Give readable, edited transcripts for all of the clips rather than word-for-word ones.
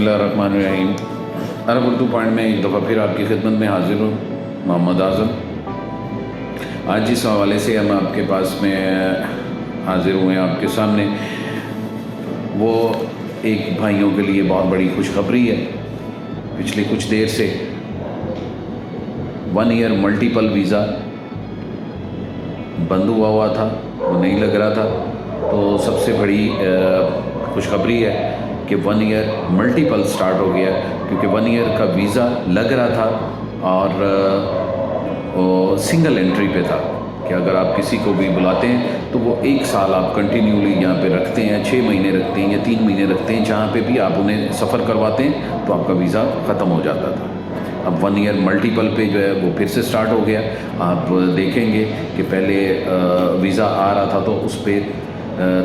बिस्मिल्लाहिर्रहमानिर्रहीम। अरब उर्दू पॉइंट में एक दफ़ा फिर आपकी खिदमत में हाजिर हूँ, मोहम्मद आज़म। आज जिस हवाले से हम आपके पास में हाजिर हुए हैं आपके सामने, वो एक भाइयों के लिए बहुत बड़ी खुशखबरी है। पिछले कुछ देर से 1 ईयर मल्टीपल वीज़ा बंद हुआ था, वो नहीं लग रहा था। तो सबसे बड़ी खुशखबरी है कि 1 ईयर मल्टीपल स्टार्ट हो गया, क्योंकि 1 ईयर का वीज़ा लग रहा था और सिंगल एंट्री पे था कि अगर आप किसी को भी बुलाते हैं तो वो 1 साल आप कंटिन्यूली यहाँ पे रखते हैं, 6 महीने रखते हैं या 3 महीने रखते हैं, जहाँ पे भी आप उन्हें सफ़र करवाते हैं तो आपका वीज़ा ख़त्म हो जाता था। अब 1 ईयर मल्टीपल पे जो है वो फिर से स्टार्ट हो गया। आप देखेंगे कि पहले वीज़ा आ रहा था तो उस पर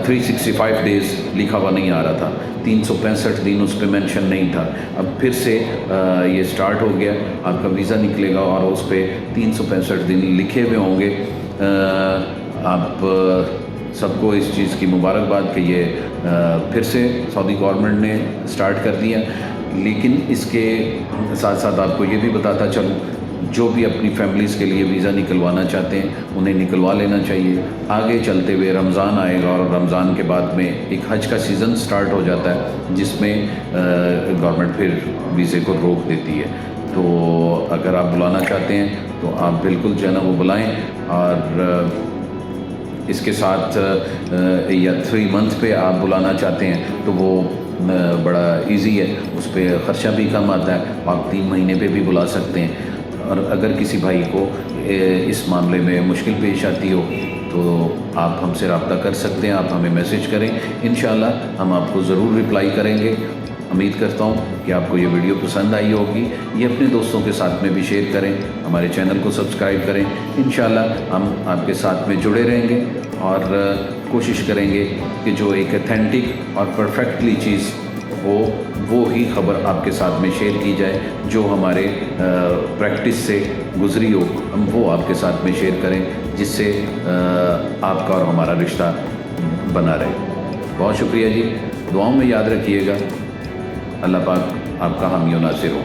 365 डेज़ लिखा हुआ नहीं आ रहा था, 365 दिन उस पर मेंशन नहीं था। अब फिर से ये स्टार्ट हो गया, आपका वीज़ा निकलेगा और उस पर 365 दिन लिखे हुए होंगे। आप सबको इस चीज़ की मुबारकबाद कि ये फिर से सऊदी गवर्नमेंट ने स्टार्ट कर दिया। लेकिन इसके साथ साथ आपको ये भी बताता चलूँ, जो भी अपनी फैमिलीज़ के लिए वीज़ा निकलवाना चाहते हैं उन्हें निकलवा लेना चाहिए। आगे चलते हुए रमज़ान आएगा और रमज़ान के बाद में एक हज का सीज़न स्टार्ट हो जाता है, जिसमें गवर्नमेंट फिर वीज़े को रोक देती है। तो अगर आप बुलाना चाहते हैं तो आप बिल्कुल जो है ना वो बुलाएँ। और इसके साथ या 3 मंथ पे आप बुलाना चाहते हैं तो वो बड़ा इजी है, उस पर ख़र्चा भी कम आता है। आप 3 महीने पे भी बुला सकते हैं। और अगर किसी भाई को इस मामले में मुश्किल पेश आती हो तो आप हमसे रब्ता कर सकते हैं, आप हमें मैसेज करें, इंशाअल्लाह हम आपको ज़रूर रिप्लाई करेंगे। उम्मीद करता हूँ कि आपको ये वीडियो पसंद आई होगी। ये अपने दोस्तों के साथ में भी शेयर करें, हमारे चैनल को सब्सक्राइब करें। इंशाअल्लाह हम आपके साथ में जुड़े रहेंगे और कोशिश करेंगे कि जो एक ऑथेंटिक और परफेक्टली चीज़ हो वो ही ख़बर आपके साथ में शेयर की जाए, जो हमारे प्रैक्टिस से गुज़री हो हम वो आपके साथ में शेयर करें, जिससे आपका और हमारा रिश्ता बना रहे। बहुत शुक्रिया जी, दुआओं में याद रखिएगा। अल्लाह पाक आपका हामी व नासिर हो।